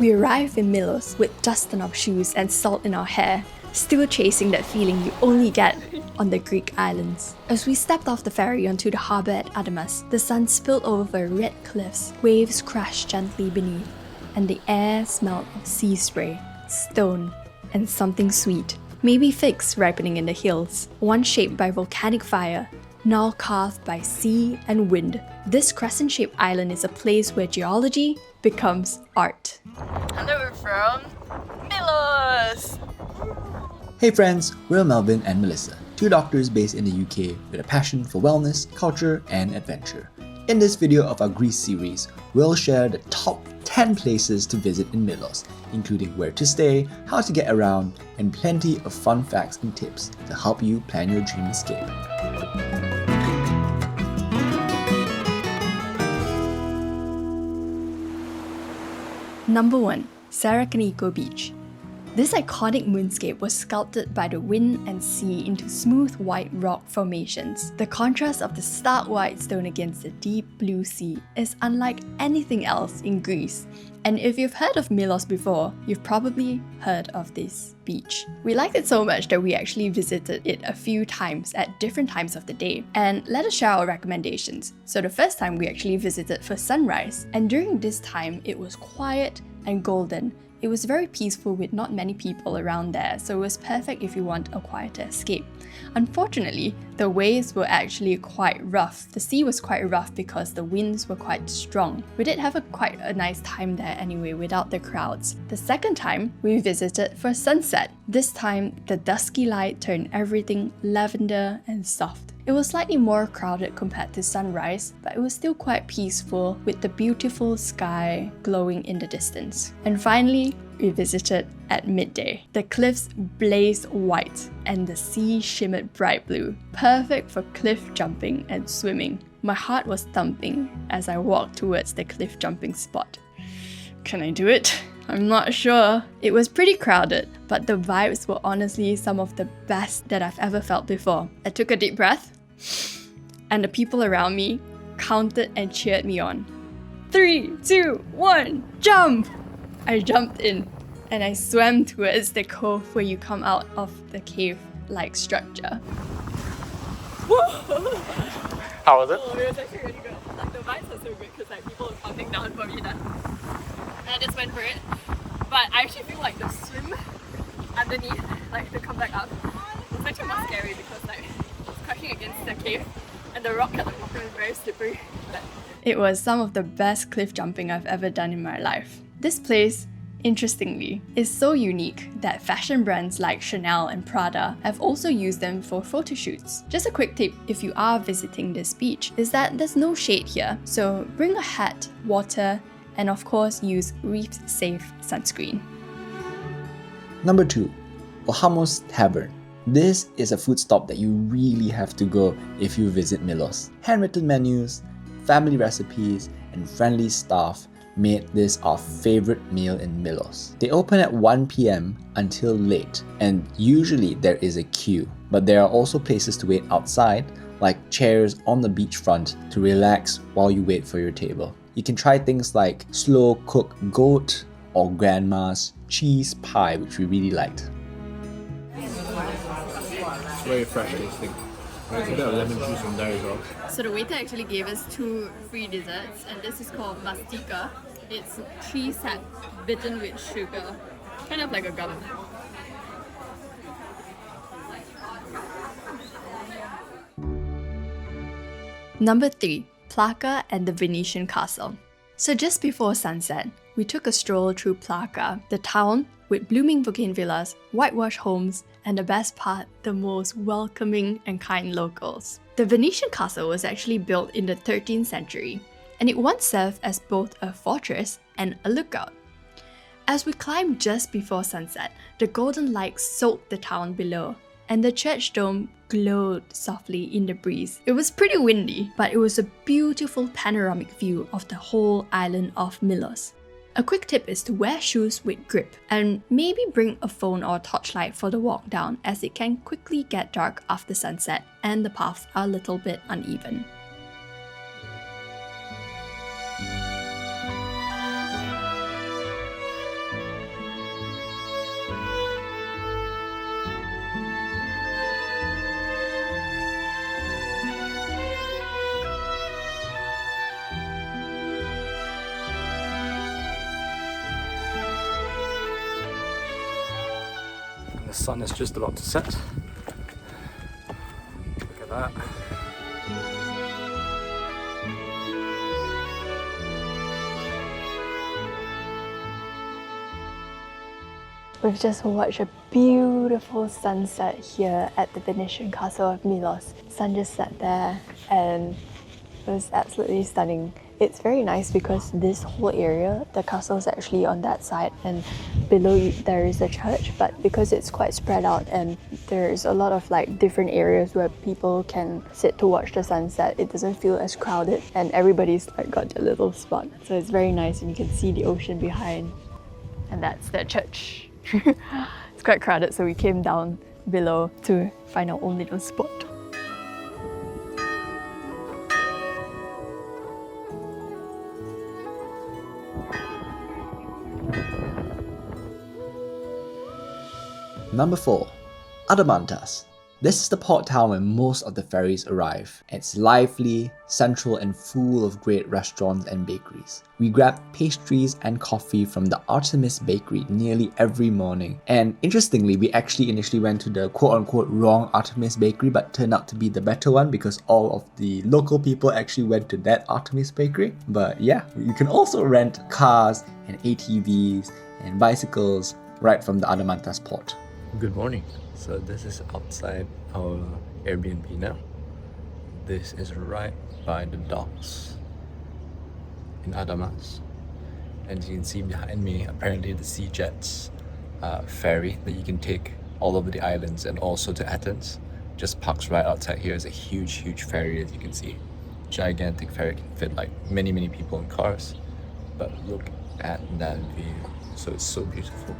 We arrive in Milos with dust on our shoes and salt in our hair, still chasing that feeling you only get on the Greek islands. As we stepped off the ferry onto the harbour at Adamantas, the sun spilled over red cliffs, waves crashed gently beneath, and the air smelled of sea spray, stone, and something sweet. Maybe figs ripening in the hills, one shaped by volcanic fire, now carved by sea and wind. This crescent-shaped island is a place where geology becomes art. Hello, we're from Milos! Hey friends, we're Melvin and Melissa, two doctors based in the UK with a passion for wellness, culture, and adventure. In this video of our Greece series, we'll share the top 10 places to visit in Milos, including where to stay, how to get around, and plenty of fun facts and tips to help you plan your dream escape. Number 1. Sarakiniko Beach. This iconic moonscape was sculpted by the wind and sea into smooth white rock formations. The contrast of the stark white stone against the deep blue sea is unlike anything else in Greece. And if you've heard of Milos before, you've probably heard of this beach. We liked it so much that we actually visited it a few times at different times of the day. And let us share our recommendations. So the first time we actually visited for sunrise, and during this time it was quiet and golden. It was very peaceful with not many people around there, so it was perfect if you want a quieter escape. Unfortunately, the waves were actually quite rough. The sea was quite rough because the winds were quite strong. We did have quite a nice time there anyway without the crowds. The second time, we visited for sunset. This time, the dusky light turned everything lavender and soft. It was slightly more crowded compared to sunrise, but it was still quite peaceful with the beautiful sky glowing in the distance. And finally, we visited at midday. The cliffs blazed white and the sea shimmered bright blue, perfect for cliff jumping and swimming. My heart was thumping as I walked towards the cliff jumping spot. Can I do it? I'm not sure. It was pretty crowded, but the vibes were honestly some of the best that I've ever felt before. I took a deep breath, and the people around me counted and cheered me on. 3, 2, 1, jump! I jumped in, and I swam towards the cove where you come out of the cave-like structure. How was it? Oh, it was actually really good. Like, the vibes are so good because like people were counting down for me then. And I just went for it. But I actually feel like the swim underneath, like to come back up, was actually more scary because like it's crashing against the cave and the rock at the bottom is very slippery. But it was some of the best cliff jumping I've ever done in my life. This place, interestingly, is so unique that fashion brands like Chanel and Prada have also used them for photo shoots. Just a quick tip if you are visiting this beach is that there's no shade here, so bring a hat, water, and of course use reef-safe sunscreen. Number 2. Hamos Tavern. This is a food stop that you really have to go if you visit Milos. Handwritten menus, family recipes, and friendly staff made this our favorite meal in Milos. They open at 1 p.m. until late, and usually there is a queue, but there are also places to wait outside, like chairs on the beachfront to relax while you wait for your table. You can try things like slow-cooked goat or grandma's cheese pie, which we really liked. It's very fresh tasting. There's a bit of lemon juice in there as well. so the waiter actually gave us 2 free desserts, and this is called mastika. It's cheese sap bitten with sugar, kind of like a gum. Number 3. Plaka and the Venetian castle. So just before sunset, we took a stroll through Plaka, the town with blooming bougain villas, whitewashed homes, and the best part, the most welcoming and kind locals. The Venetian castle was actually built in the 13th century, and it once served as both a fortress and a lookout. As we climbed just before sunset, the golden light soaked the town below, and the church dome glowed softly in the breeze. It was pretty windy, but it was a beautiful panoramic view of the whole island of Milos. A quick tip is to wear shoes with grip, and maybe bring a phone or a torchlight for the walk down, as it can quickly get dark after sunset and the paths are a little bit uneven. The sun is just about to set. Look at that. We've just watched a beautiful sunset here at the Venetian castle of Milos. Sun just set there and it was absolutely stunning. It's very nice because this whole area, the castle is actually on that side and below there is a church, but because it's quite spread out and there's a lot of like different areas where people can sit to watch the sunset, it doesn't feel as crowded and everybody's like got their little spot. So it's very nice and you can see the ocean behind. And that's the church. It's quite crowded, so we came down below to find our own little spot. Number 4. Adamantas. This is the port town where most of the ferries arrive. It's lively, central and full of great restaurants and bakeries. We grabbed pastries and coffee from the Artemis bakery nearly every morning. And interestingly, we actually initially went to the quote-unquote wrong Artemis bakery but turned out to be the better one because all of the local people actually went to that Artemis bakery. But yeah, you can also rent cars and ATVs and bicycles right from the Adamantas port. Good morning. So this is outside our Airbnb now. This is right by the docks in Adamas. And you can see behind me, apparently the Sea Jets ferry that you can take all over the islands and also to Athens. Just parks right outside here. Is a huge ferry, as you can see. Gigantic ferry, can fit like many people in cars. But look at that view. So it's so beautiful.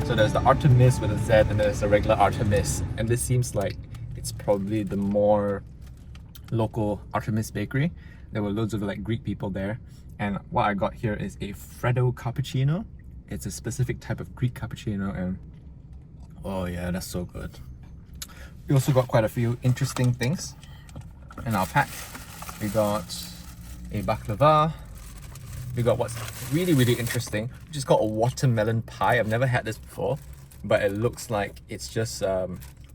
So there's the Artemis with a Z and there's the regular Artemis. And this seems like it's probably the more local Artemis bakery. There were loads of like Greek people there. And what I got here is a Freddo cappuccino. It's a specific type of Greek cappuccino and oh yeah, that's so good. We also got quite a few interesting things in our pack. We got a baklava. We got what's really interesting, which is called a watermelon pie. I've never had this before, but it looks like it's just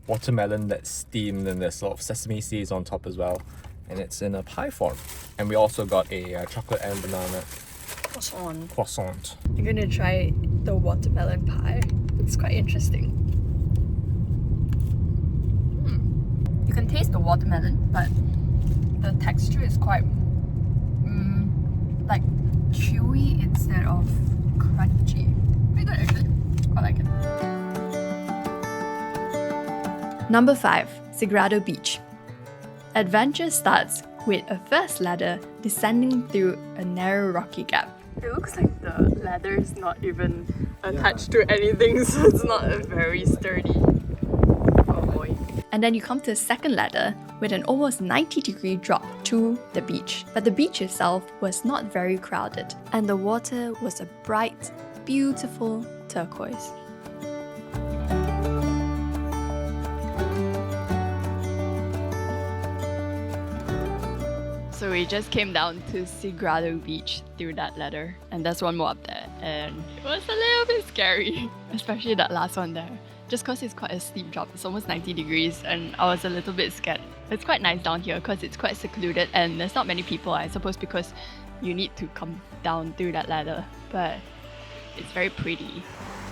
watermelon that's steamed and there's sort of sesame seeds on top as well. And it's in a pie form. And we also got a chocolate and banana croissant. You're gonna try the watermelon pie. It's quite interesting. You can taste the watermelon, but the texture is quite like chewy instead of crunchy. Pretty good actually. I like it. Number 5. Tsigrado Beach. Adventure starts with a first ladder descending through a narrow rocky gap. It looks like the ladder is not even attached to anything, so it's not a very sturdy. Oh boy. And then you come to a second ladder with an almost 90-degree drop to the beach. But the beach itself was not very crowded, and the water was a bright, beautiful turquoise. So we just came down to Tsigrado Beach through that ladder, and there's one more up there, and it was a little bit scary, especially that last one there. Just because it's quite a steep drop, it's almost 90 degrees and I was a little bit scared. It's quite nice down here because it's quite secluded and there's not many people, I suppose, because you need to come down through that ladder, but it's very pretty.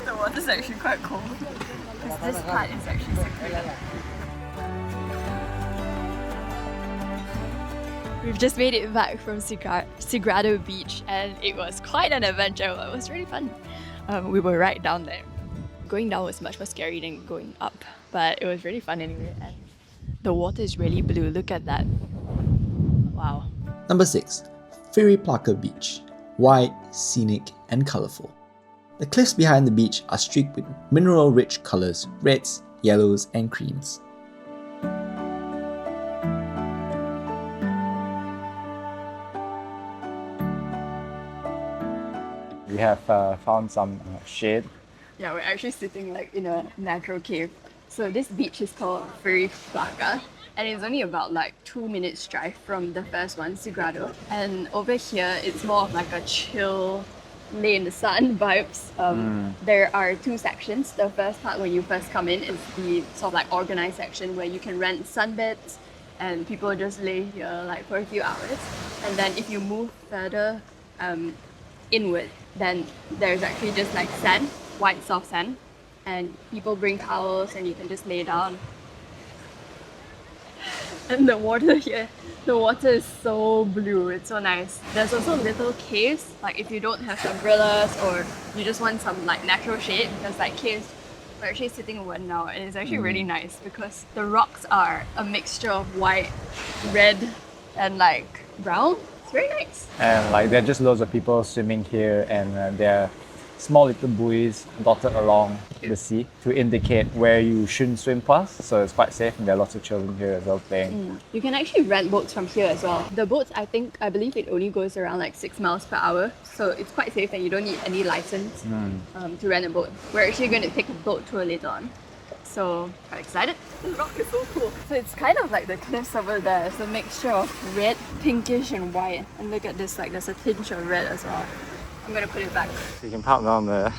The water's actually quite cold because this part is actually secluded. We've just made it back from Tsigrado Beach and it was quite an adventure. It was really fun. We were right down there. Going down was much more scary than going up, but it was really fun anyway. And the water is really blue. Look at that. Wow. Number 6. Fyriplaka Beach. Wide, scenic and colourful. The cliffs behind the beach are streaked with mineral-rich colours, reds, yellows and creams. We have found some shade. Yeah, we're actually sitting like in a natural cave. So this beach is called Fyriplaka and it's only about like 2 minutes drive from the first one, Tsigrado. And over here, it's more of like a chill lay in the sun vibes. There are two sections. The first part when you first come in is the sort of like organized section where you can rent sunbeds and people just lay here like for a few hours. And then if you move further inward, then there's actually just like sand, white soft sand, and people bring towels and you can just lay down. And the water here, the water is so blue, it's so nice. There's also little caves, like if you don't have umbrellas or you just want some like natural shade, there's like caves. We're actually sitting in one now and it's actually really nice because the rocks are a mixture of white, red and like brown. It's very nice. And like there are just loads of people swimming here, and there are small little buoys dotted along the sea to indicate where you shouldn't swim past. So it's quite safe, and there are lots of children here as well playing. You can actually rent boats from here as well. The boats, I believe it only goes around like 6 miles per hour. So it's quite safe and you don't need any license to rent a boat. We're actually going to take a boat tour later on. So, quite excited. The rock is so cool. So it's kind of like the cliffs over there. It's a mixture of red, pinkish and white. And look at this, like there's a tinge of red as well. I'm going to put it back. So you can park down there,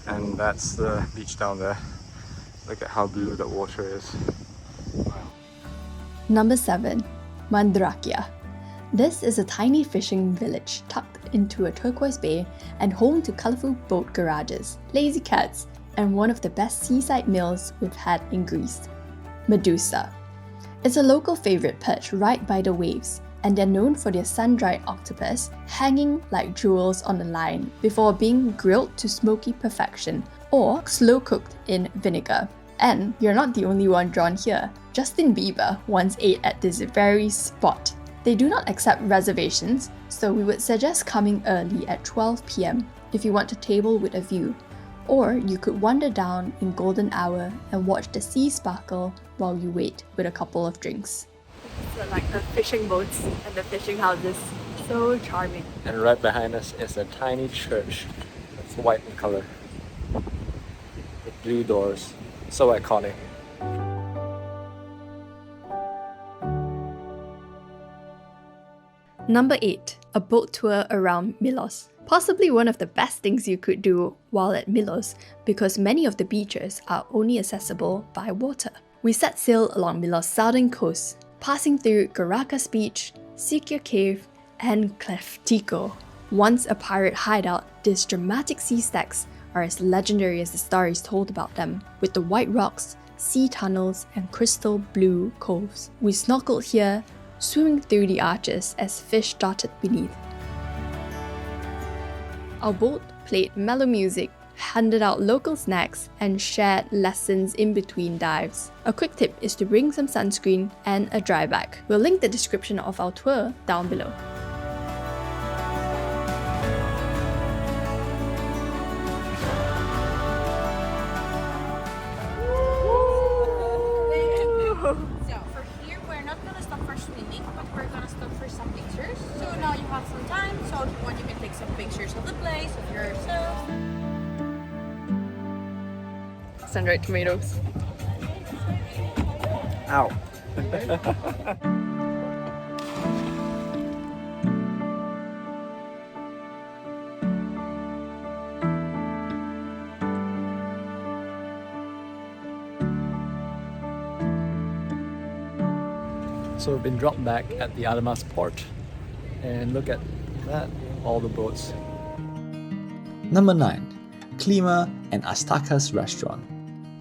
and that's the beach down there. Look at how blue the water is. Number 7. Mandrakia. This is a tiny fishing village tucked into a turquoise bay and home to colourful boat garages, lazy cats, and one of the best seaside meals we've had in Greece. Medusa. It's a local favourite perched right by the waves, and they're known for their sun-dried octopus hanging like jewels on the line before being grilled to smoky perfection or slow-cooked in vinegar. And you're not the only one drawn here. Justin Bieber once ate at this very spot. They do not accept reservations, so we would suggest coming early at 12 PM if you want a table with a view. Or you could wander down in golden hour and watch the sea sparkle while you wait with a couple of drinks. So like the fishing boats and the fishing houses, so charming. And right behind us is a tiny church. It's white in color, with blue doors. So iconic. Number 8. A boat tour around Milos. Possibly one of the best things you could do while at Milos because many of the beaches are only accessible by water. We set sail along Milos' southern coast, passing through Tsigrado Beach, Sykia Cave, and Kleftiko. Once a pirate hideout, these dramatic sea stacks are as legendary as the stories told about them, with the white rocks, sea tunnels, and crystal blue coves. We snorkeled here, swimming through the arches as fish darted beneath. Our boat played mellow music, handed out local snacks, and shared lessons in between dives. A quick tip is to bring some sunscreen and a dry bag. We'll link the description of our tour down below. So for here, we're not gonna stop for swimming, but we're gonna stop for some pictures. So now you have some time, so if you want, you can take some pictures of the place, of yourself. Sun-dried tomatoes. Ow. So we've been dropped back at the Adamantas port, and look at that, all the boats. Number 9. Klima and Astakas Restaurant.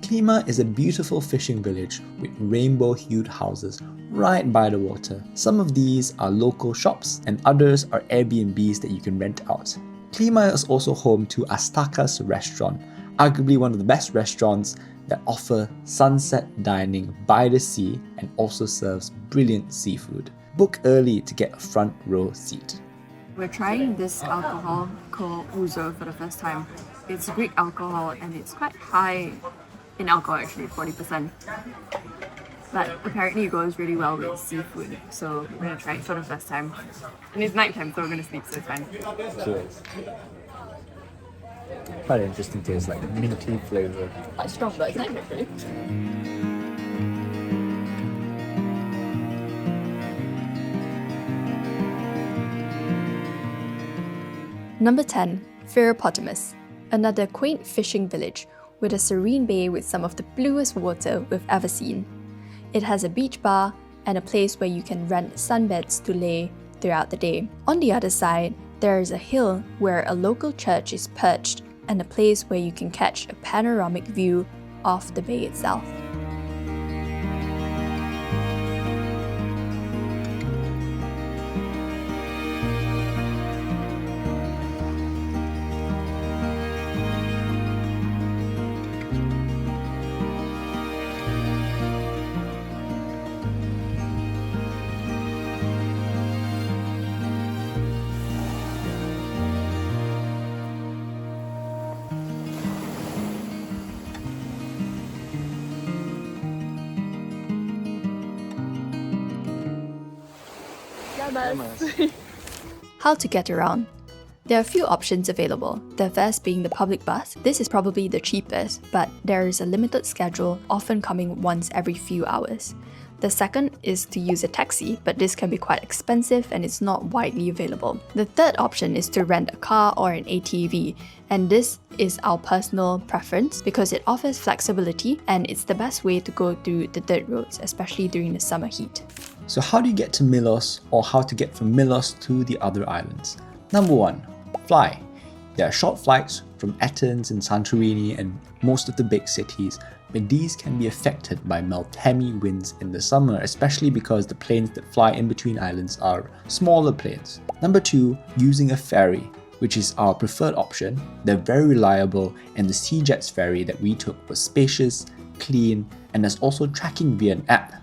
Klima is a beautiful fishing village with rainbow-hued houses right by the water. Some of these are local shops and others are Airbnbs that you can rent out. Klima is also home to Astakas Restaurant, arguably one of the best restaurants that offer sunset dining by the sea and also serves brilliant seafood. Book early to get a front row seat. We're trying this alcohol called ouzo for the first time. It's Greek alcohol and it's quite high in alcohol actually, 40%. But apparently it goes really well with seafood, so we're gonna try it for the first time. And it's nighttime, so we're gonna sleep, so it's fine. Cheers. Quite an interesting taste, like minty flavor. Quite strong, but it's nice actually. Number 10. Firopotamos, another quaint fishing village with a serene bay with some of the bluest water we've ever seen. It has a beach bar and a place where you can rent sunbeds to lay throughout the day. On the other side, there is a hill where a local church is perched and a place where you can catch a panoramic view of the bay itself. How to get around? There are a few options available, the first being the public bus. This is probably the cheapest, but there is a limited schedule, often coming once every few hours. The second is to use a taxi, but this can be quite expensive and it's not widely available. The third option is to rent a car or an ATV, and this is our personal preference because it offers flexibility and it's the best way to go through the dirt roads, especially during the summer heat. So how do you get to Milos, or how to get from Milos to the other islands? Number 1. Fly. There are short flights from Athens and Santorini and most of the big cities, but these can be affected by Meltemi winds in the summer, especially because the planes that fly in between islands are smaller planes. Number 2. Using a ferry, which is our preferred option. They're very reliable, and the SeaJets ferry that we took was spacious, clean, and there's also tracking via an app.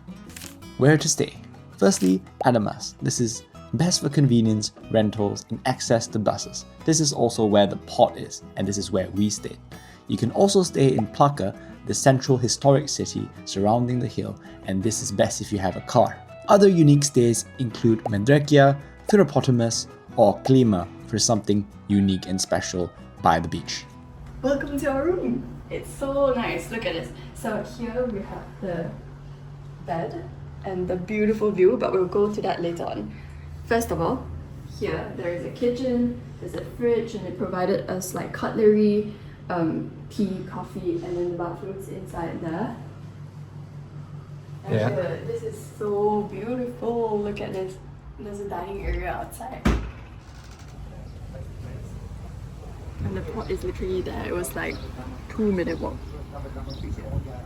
Where to stay? Firstly, Adamantas. This is best for convenience, rentals, and access to buses. This is also where the port is, and this is where we stayed. You can also stay in Plaka, the central historic city surrounding the hill, and this is best if you have a car. Other unique stays include Mandrakia, Firopotamos, or Klima for something unique and special by the beach. Welcome to our room. It's so nice. Look at this. So here we have the bed and the beautiful view, but we'll go to that later on. First of all, here there is a kitchen, there's a fridge, and it provided us like cutlery, tea, coffee, and then the bathroom's inside there. And Yeah. here, this is so beautiful. Look at this. There's a dining area outside. And the pot is literally there. It was like 2-minute walk.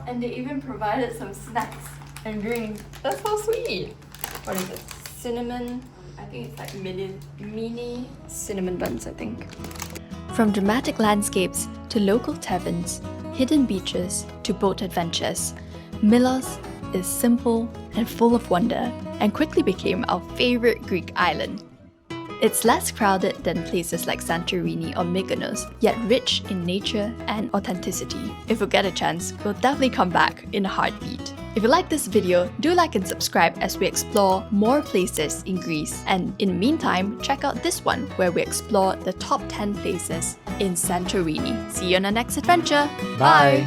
And they even provided some snacks and drinks. That's so sweet. What is it? Cinnamon. I think it's like mini cinnamon buns, I think. From dramatic landscapes to local taverns, hidden beaches to boat adventures, Milos is simple and full of wonder and quickly became our favorite Greek island. It's less crowded than places like Santorini or Mykonos, yet rich in nature and authenticity. If we get a chance, we'll definitely come back in a heartbeat. If you like this video, do like and subscribe as we explore more places in Greece. And in the meantime, check out this one where we explore the top 10 places in Santorini. See you on our next adventure. Bye.